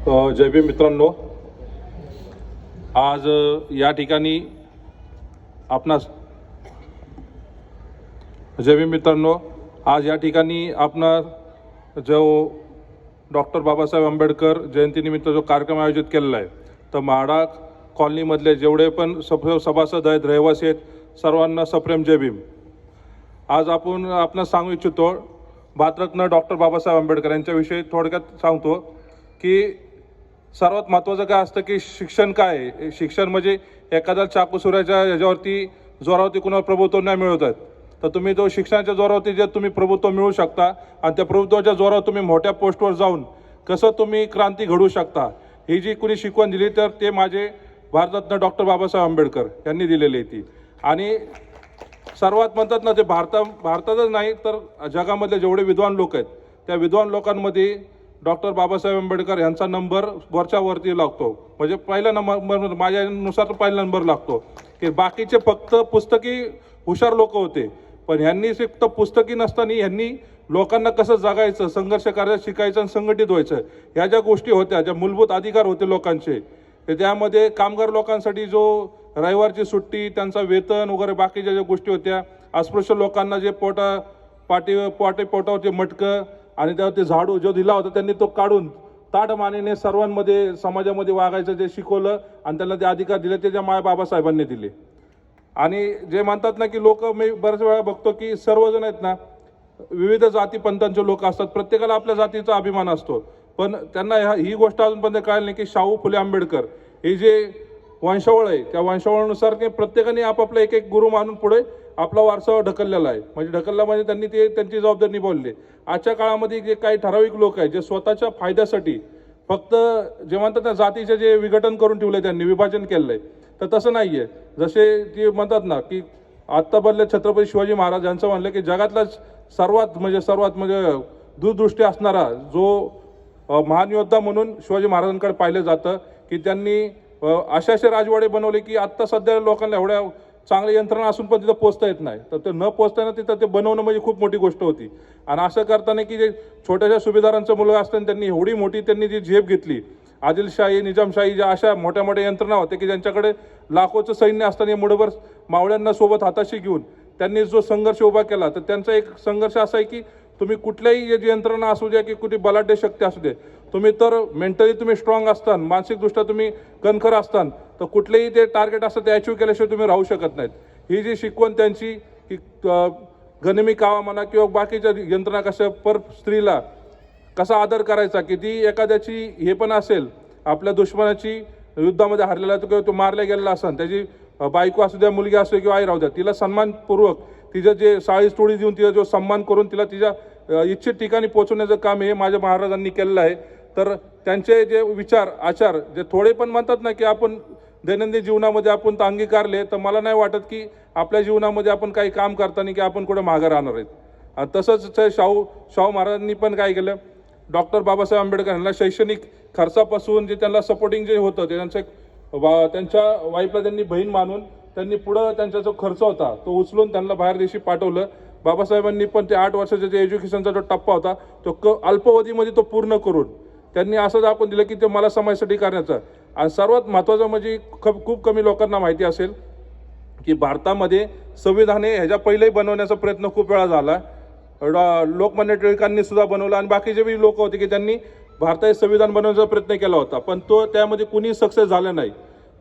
जय भीम मित्रांनो, आज या ठिकाणी आपणास जय भीम मित्रांनो, आज या ठिकाणी आपणा जो डॉक्टर बाबासाहेब आंबेडकर जयंतीनिमित्त जो कार्यक्रम आयोजित केलेला आहे, तर म्हाडा कॉलनीमधले जेवढे पण सभासद आहेत, रहिवासी आहेत, सर्वांना सप्रेम जय भीम। आज आपण सांगू इच्छितो भारतरत्न डॉक्टर बाबासाहेब आंबेडकर यांच्याविषयी थोडक्यात सांगतो की सर्वात महत्त्वाचं काय असतं की शिक्षण काय आहे। शिक्षण म्हणजे एखाद्या चाकूसुराच्या याच्यावरती जोरावरती कुणावर प्रभुत्व नाही मिळवत आहेत, तर तुम्ही तो शिक्षणाच्या जोरावरती जे तुम्ही प्रभुत्व मिळवू शकता आणि त्या प्रभुत्वाच्या जोरावर तुम्ही मोठ्या पोस्टवर जाऊन कसं तुम्ही क्रांती घडवू शकता, ही जी कुणी शिकवण दिली तर ते माझे भारतरत्न डॉक्टर बाबासाहेब आंबेडकर यांनी दिलेली ती। आणि सर्वात म्हणतात ना, ते भारतातच नाही तर जगामधले जेवढे विद्वान लोक आहेत त्या विद्वान लोकांमध्ये डॉक्टर बाबासाहेब आंबेडकर यांचा नंबर वरती लागतो। म्हणजे पहिला नंबर माझ्यानुसार पहिला नंबर लागतो की बाकीचे फक्त पुस्तकी हुशार लोक होते, पण ह्यांनी फक्त पुस्तकी नसताना ह्यांनी लोकांना कसं जगायचं, संघर्ष करायचं, शिकायचं आणि संघटित व्हायचं, ह्या ज्या गोष्टी होत्या, ज्या मूलभूत अधिकार होते लोकांचे, तर त्यामध्ये कामगार लोकांसाठी जो रविवारची सुट्टी, त्यांचा वेतन वगैरे बाकीच्या ज्या गोष्टी होत्या, अस्पृश्य लोकांना जे पोटावरचे मटकं आणि त्यावरती झाडू जो दिला होता त्यांनी तो काढून ताडमानेने सर्वांमध्ये समाजामध्ये वागायचं जे शिकवलं आणि त्यांना ते अधिकार दिले ते ज्या माय बाबासाहेबांनी दिले। आणि जे म्हणतात ना की लोक, मी बऱ्याच वेळा बघतो की सर्वजण आहेत ना, विविध जाती पंथांचे लोक असतात, प्रत्येकाला आपल्या जातीचा अभिमान असतो, पण त्यांना ही गोष्ट अजूनपर्यंत कळली नाही की शाहू फुले आंबेडकर हे जे वंशावळ आहे त्या वंशावळानुसार ते प्रत्येकाने आपापला एक एक गुरु मानून पुढे आपला वारसा ढकललेला आहे। म्हणजे त्यांनी ते त्यांची जबाबदारी निभावली। आजच्या काळामध्ये जे काही ठराविक लोक आहेत जे स्वतःच्या फायद्यासाठी फक्त जे म्हणतात ना जातीचे जे विघटन करून ठेवले, त्यांनी विभाजन केलं आहे, तर तसं नाही आहे। जसे ते म्हणतात ना की आत्ताबदले छत्रपती शिवाजी महाराज यांचं म्हणलं की जगातला सर्वात म्हणजे दूरदृष्टी असणारा जो महान योद्धा म्हणून शिवाजी महाराजांकडे पाहिलं जातं की त्यांनी असे राजवाडे बनवले की आत्ता सध्या लोकांना एवढ्या चांगल्या यंत्रणा असून पण तिथं पोचता येत नाही, तर ते न पोचताना तिथं ते बनवणं म्हणजे खूप मोठी गोष्ट होती। आणि असं करताना की जे छोट्याशा सुभेदारांचा मुलगा असताना त्यांनी एवढी मोठी त्यांनी जी झेप घेतली, आदिलशाही, निजामशाही ज्या अशा मोठ्या मोठ्या यंत्रणा होत्या की ज्यांच्याकडे लाखोचं सैन्य असताना मुठभर मावळ्यांना सोबत हाताशी घेऊन त्यांनी जो संघर्ष उभा केला, तर त्यांचा एक संघर्ष असा आहे की तुम्ही कुठल्याही जी यंत्रणा असू द्या की कुठली बलाढ्य शक्ती असू दे, तुम्ही तर मेंटली तुम्ही स्ट्रॉंग असतान, मानसिकदृष्ट्या तुम्ही कणखर असतान, तर कुठलेही ते टार्गेट असतं ते अचीव्ह केल्याशिवाय तुम्ही राहू शकत नाहीत। ही जी शिकवण त्यांची की गनिमी कावा म्हणा किंवा बाकीच्या यंत्रणा कशा पर स्त्रीला कसा आदर करायचा, की ती एखाद्याची हे पण असेल आपल्या दुश्मनाची युद्धामध्ये हरलेला किंवा तो मारला गेलेला असेल, त्याची बायको असू द्या, मुलगी असू किंवा आई राहू द्या, तिला सन्मानपूर्वक तिचं जे साळी टोळी देऊन तिचा जो सन्मान करून तिला तिच्या इच्छित ठिकाणी पोहोचवण्याचं काम हे माझ्या महाराजांनी केलेलं आहे। तर त्यांचे जे विचार आचार जे थोडे पण म्हणतात ना की आपण दैनंदिन जीवनामध्ये आपण तर अंगीकारले, तर मला नाही वाटत की आपल्या जीवनामध्ये आपण काही काम करताना की आपण कुठे मागं राहणार आहेत। तसंच शाहू महाराजांनी पण काय केलं, डॉक्टर बाबासाहेब आंबेडकर यांना शैक्षणिक खर्चापासून जे त्यांना सपोर्टिंग जे होतं ते त्यांच्या वाईफला त्यांनी बहीण मानून त्यांनी पुढं त्यांचा जो खर्च होता तो उचलून त्यांना बाहेर देशी पाठवलं। बाबासाहेबांनी पण ते 8 वर्षाचा जे एज्युकेशनचा जो टप्पा होता तो अल्पावधीमध्ये तो पूर्ण करून त्यांनी असं दाखवून दिलं की ते मला समाजासाठी करण्याचं। आणि सर्वात महत्त्वाचं म्हणजे खूप कमी लोकांना माहिती असेल की भारतामध्ये संविधान हे ह्याच्या पहिलेही बनवण्याचा प्रयत्न खूप वेळा झाला। लोकमान्य टिळकांनी सुद्धा बनवलं आणि बाकीचे बी लोक होते की त्यांनी भारताचे संविधान बनवण्याचा प्रयत्न केला होता, पण तो त्यामध्ये कुणी सक्सेस झालं नाही।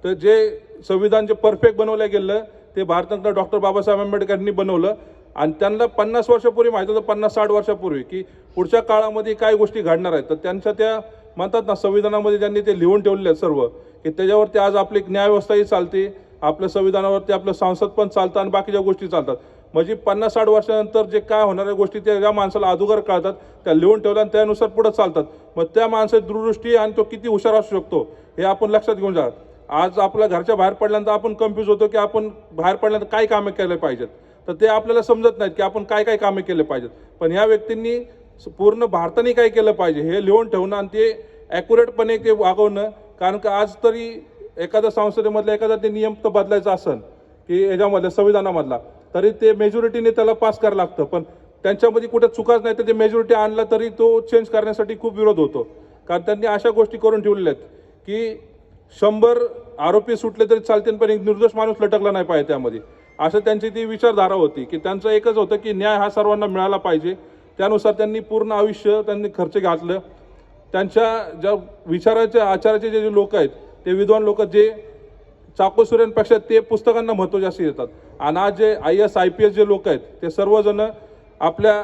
तर जे संविधान जे परफेक्ट बनवलं गेलं ते भारतातलं डॉक्टर बाबासाहेब आंबेडकरांनी बनवलं आणि त्यांना 50 वर्षापूर्वी माहिती होतं, 50-60 वर्षापूर्वी की पुढच्या काळामध्ये काय गोष्टी घडणार आहेत, तर त्यांच्या त्या म्हणतात ना संविधानामध्ये त्यांनी ते लिहून ठेवलेले आहेत सर्व, की त्याच्यावरती आज आपली न्यायव्यवस्थाही चालते, आपल्या संविधानावरती आपलं संसद पण चालतं आणि बाकीच्या गोष्टी चालतात। म्हणजे 50-60 वर्षानंतर जे काय होणाऱ्या गोष्टी त्या ज्या माणसाला अगोदर कळतात त्या लिहून ठेवल्या आणि त्यानुसार पुढे चालतात। मग त्या माणसाची दूरदृष्टी आणि तो किती हुशार असू शकतो हे आपण लक्षात घेऊन जा। आज आपल्या घरच्या बाहेर पडल्यानंतर आपण कन्फ्यूज होतो की आपण बाहेर पडल्यानंतर काय कामे केले पाहिजेत, तर ते आपल्याला समजत नाहीत की आपण काय काय कामे केले पाहिजेत। पण ह्या व्यक्तींनी पूर्ण भारताने काय केलं पाहिजे हे लिहून ठेवणं आणि ते ॲक्युरेटपणे ते वागवणं, कारण का आज तरी एखाद्या संसदेमधला एखादा ते नियम तर बदलायचा असेल की याच्यामधल्या संविधानामधला, तरी ते मेजॉरिटीने त्याला पास करायला लागतं, पण त्यांच्यामध्ये कुठे चुकाच नाही तर ते मेजॉरिटी आणला तरी तो चेंज करण्यासाठी खूप विरोध होतो। कारण त्यांनी अशा गोष्टी करून ठेवलेल्या आहेत की 100 आरोपी सुटले तरी चालतील पण एक निर्दोष माणूस लटकला नाही पाहिजे त्यामध्ये, असं त्यांची ती विचारधारा होती की त्यांचं एकच होतं की न्याय हा सर्वांना मिळाला पाहिजे. त्यानुसार त्यांनी पूर्ण आयुष्य त्यांनी खर्च घातलं. त्यांच्या ज्या विचाराच्या आचाराचे जे लोक आहेत ते विद्वान लोक जे चाकोसूर्यांपेक्षा ते पुस्तकांना महत्त्व जास्त देतात. आणि आज जे IAS IPS जे लोक आहेत ते सर्वजण आपल्या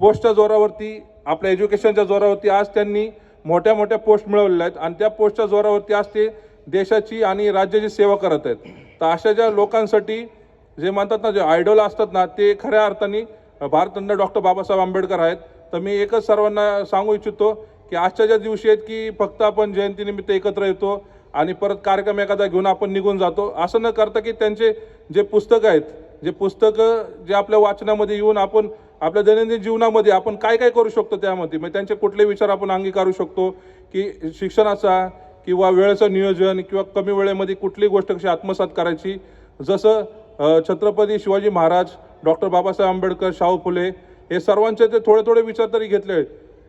पोस्टच्या जोरावरती, आपल्या एज्युकेशनच्या जोरावरती आज त्यांनी मोठ्या मोठ्या पोस्ट मिळवलेल्या आहेत आणि त्या पोस्टच्या जोरावरती आज ते देशाची आणि राज्याची सेवा करत आहेत. तर अशा ज्या लोकांसाठी जे म्हणतात ना, जे आयडॉल असतात ना, ते खऱ्या अर्थाने भारतरत्न डॉक्टर बाबासाहेब आंबेडकर आहेत. तर मी एकच सर्वांना सांगू इच्छितो की आजच्या ज्या दिवशी आहेत की फक्त आपण जयंतीनिमित्त एकत्र येतो आणि परत कार्यक्रम एखादा घेऊन आपण निघून जातो, असं न करता की त्यांचे जे पुस्तकं आहेत, जे पुस्तकं जे आपल्या वाचनामध्ये येऊन आपण आपल्या दैनंदिन जीवनामध्ये आपण काय काय करू शकतो त्यामध्ये, मग त्यांचे कुठले विचार आपण अंगीकारू शकतो की शिक्षणाचा किंवा वेळेचं नियोजन किंवा कमी वेळेमध्ये कुठली गोष्ट कशी आत्मसात करायची. जसं छत्रपती शिवाजी महाराज, डॉक्टर बाबासाहेब आंबेडकर, शाहू फुले हे सर्वांचे ते थोडे थोडे विचार तरी घेतले.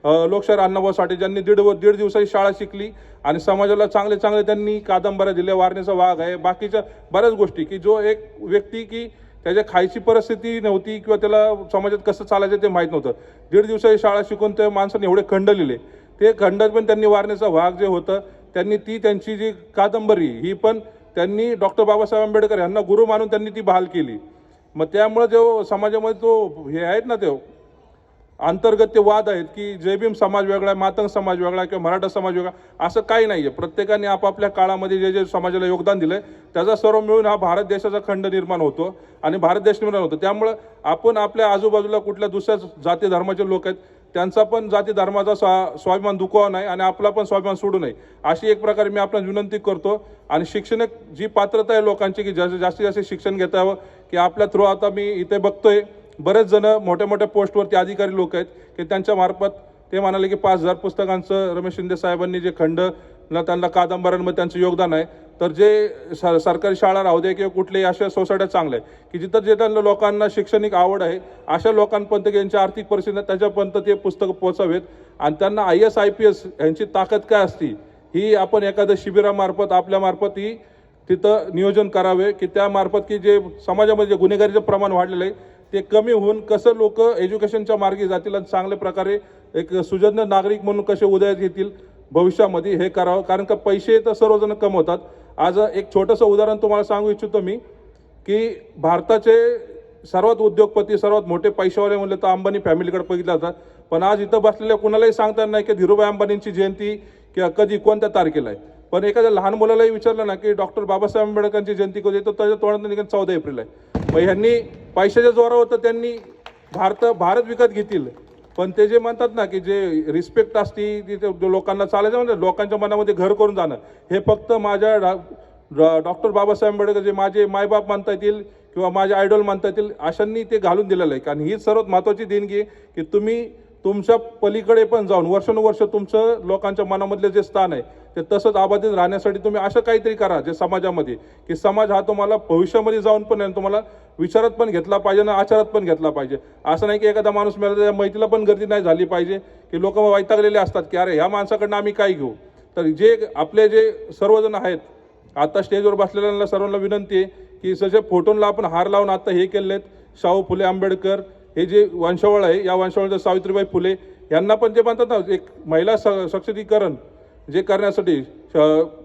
लोकशाहीर अण्णाभाऊ साठे ज्यांनी दीड दिवसाची शाळा शिकली आणि समाजाला चांगले चांगले त्यांनी कादंबऱ्या दिल्या, वारणेचा वाघ आहे, बाकीच्या बऱ्याच गोष्टी की जो एक व्यक्ती की त्याच्या खायची परिस्थिती नव्हती किंवा त्याला समाजात कसं चालायचं ते माहीत नव्हतं, दीड दिवसाची शाळा शिकून त्या माणसाने एवढे खंड लिहिले. ते खंडात पण त्यांनी वारणेचा वाघ जे होतं त्यांनी ती त्यांची जी कादंबरी ही पण त्यांनी डॉक्टर बाबासाहेब आंबेडकर यांना गुरु मानून त्यांनी ती बहाल केली. मग त्यामुळे जो समाजामध्ये तो हे आहेत ना, ते अंतर्गत ते वाद आहेत की जय भीम समाज वेगळा, मातंग समाज वेगळा किंवा मराठा समाज वेगळा, असं काही नाही आहे. प्रत्येकाने आपापल्या काळामध्ये जे जे समाजाला योगदान दिलं आहे त्याचा सर्व मिळून हा भारत देशाचा खंड निर्माण होतो आणि भारत देश निर्माण होतो. त्यामुळं आपण आपल्या आजूबाजूला कुठल्या दुसऱ्या जाती धर्माचे लोक आहेत त्यांचा पण जाती धर्माचा स्वाभिमान दुखावा नाही आणि आपला पण स्वाभिमान सोडू नये, अशी एक प्रकारे मी आपल्याला विनंती करतो. आणि शिक्षण जी पात्रता आहे लोकांची की जास्तीत जास्त शिक्षण घेता यावं, की आपल्या थ्रू आता मी इथे बघतोय बरेच जण मोठ्या मोठ्या पोस्टवरती अधिकारी लोक आहेत की त्यांच्या मार्फत ते म्हणाले की 5,000 पुस्तकांचं रमेश शिंदे साहेबांनी जे खंड त्यांना कादंबऱ्यांमध्ये त्यांचं योगदान आहे. तर जे सरकारी शाळा राहू दे किंवा कुठल्याही अशा सोसायट्या चांगल्या आहे की जिथं जे त्यांना लोकांना शैक्षणिक आवड आहे अशा लोकांपर्यंत यांची आर्थिक परिस्थिती त्याच्यापर्यंत ते पुस्तकं पोहोचावेत आणि त्यांना IAS IPS यांची ताकद काय असती ही आपण एखाद्या शिबिरामार्फत आपल्यामार्फत ही तिथं नियोजन करावे की त्यामार्फत की जे समाजामध्ये जे गुन्हेगारीचं प्रमाण वाढलेलं आहे ते कमी होऊन कसं लोक एज्युकेशनच्या मार्गी जातील आणि चांगल्या प्रकारे एक सुजन्य नागरिक म्हणून कसे उदयास येतील भविष्यामध्ये हे करावं. कारण का पैसे तर सर्वजण कमवतात. आज एक छोटंसं उदाहरण तुम्हाला सांगू इच्छितो मी की भारताचे सर्वात उद्योगपती सर्वात मोठे पैशावाले म्हणले तर अंबानी फॅमिलीकडे बघितलं जातात, पण आज इथं बसलेल्या कुणालाही सांगता नाही की धीरूभाई अंबानींची जयंती किंवा कधी कोणत्या तारखेला आहे. पण एखाद्या लहान मुलालाही विचारलं ना की डॉक्टर बाबासाहेब आंबेडकरांची जयंती कधी, तर त्याच्या तोंडात निघेल 14 एप्रिल आहे. मग ह्यांनी पैशाच्या जोरावर तर त्यांनी भारत विकत घेतील, पण ते जे म्हणतात ना की जे रिस्पेक्ट असती तिथे लोकांना चालायचं म्हणजे लोकांच्या मनामध्ये घर करून जाणं, हे फक्त माझ्या डॉक्टर बाबासाहेब आंबेडकर जे माझे मायबाप मानता येतील किंवा माझे आयडॉल मानता येतील अशांनी ते घालून दिलेलं आहे. कारण ही सर्वात महत्त्वाची देणगी आहे की तुम्ही तुमच्या पलीकडे पण जाऊन वर्षानुवर्ष तुमचं लोकांच्या मनामधले जे स्थान आहे ते तसंच अबाधित राहण्यासाठी तुम्ही असं काहीतरी करा जे समाजामध्ये की समाज हा तुम्हाला भविष्यामध्ये जाऊन पण तुम्हाला विचारात पण घेतला पाहिजे आणि आचारात पण घेतला पाहिजे. असं नाही की एखादा माणूस मिळाला त्या माहितीला पण गर्दी नाही झाली पाहिजे की लोक वैतागलेले असतात की अरे ह्या माणसाकडनं आम्ही काय घेऊ. तर जे आपले जे सर्वजण आहेत आता स्टेजवर बसलेल्यांना सर्वांना विनंती आहे की सगळे फोटोंना आपण हार लावून आता हे केलेत. शाहू फुले आंबेडकर हे जे वंशावळ आहे या वंशावळचं सावित्रीबाई फुले यांना पण जे म्हणतात ना एक महिला सशक्तीकरण जे करण्यासाठी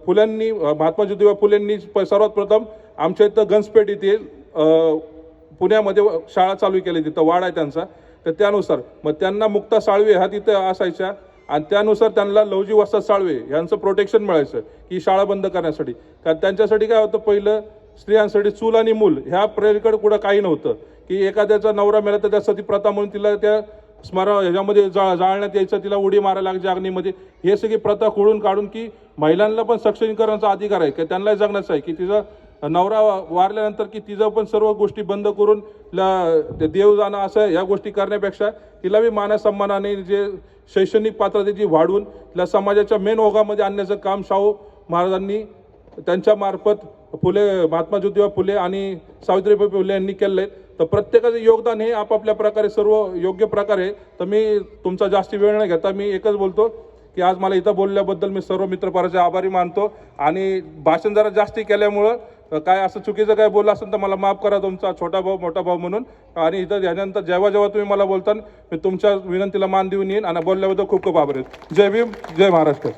फुल्यांनी महात्मा ज्योतिबा फुलेंनी सर्वात प्रथम आमच्या इथं गंजपेठ येथे पुण्यामध्ये शाळा चालू केली, तिथं वाड आहे त्यांचा. तर त्यानुसार मग त्यांना मुक्ता साळवे ह्या तिथं असायच्या आणि त्यानुसार त्यांना लवजी वस्ताद साळवे यांचं प्रोटेक्शन मिळायचं की शाळा बंद करण्यासाठी. कारण त्यांच्यासाठी काय होतं, पहिलं स्त्रियांसाठी चूल आणि मूल ह्या प्रेरीकडे कुठं काही नव्हतं की एखाद्याचा नवरा मेला तर त्या सती प्रथा म्हणून तिला त्या ह्याच्यामध्ये जाळण्यात यायचं, तिला उडी मारायला लागायची अग्नीमध्ये. हे सगळी प्रथा खोडून काढून की महिलांना पण सक्षमीकरणाचा अधिकार आहे की त्यांनाही जगण्याचा आहे की तिचा नवरा वारल्यानंतर की तिचं पण सर्व गोष्टी बंद करून देव जाणं असं या गोष्टी करण्यापेक्षा तिला बी मान सन्मानाने जे शैक्षणिक पात्रतेची वाढवून तिला समाजाच्या मेन ओघामध्ये आणण्याचं काम शाहू महाराजांनी त्यांच्या मार्फत महात्मा ज्योतिबा फुले आणि सावित्रीबाई फुले यांनी केलेलं आहे. तर प्रत्येकाचं योगदान हे आपापल्या प्रकारे सर्व योग्य प्रकारे. तर मी तुमचा जास्ती वेळ न घेता मी एकच बोलतो की आज मला इथं बोलल्याबद्दल मी सर्व मित्रपराचे आभारी मानतो. आणि भाषण जरा जास्ती केल्यामुळं काय असं चुकीचं काय बोललं असेल तर मला माफ करा, तुमचा छोटा भाऊ मोठा भाऊ म्हणून. आणि इथं यानंतर जेव्हा जेव्हा तुम्ही मला बोलता मी तुमच्या विनंतीला मान देऊन येईन. आणि बोलल्याबद्दल खूप खूप आभारी आहे. जय भीम, जय महाराष्ट्र.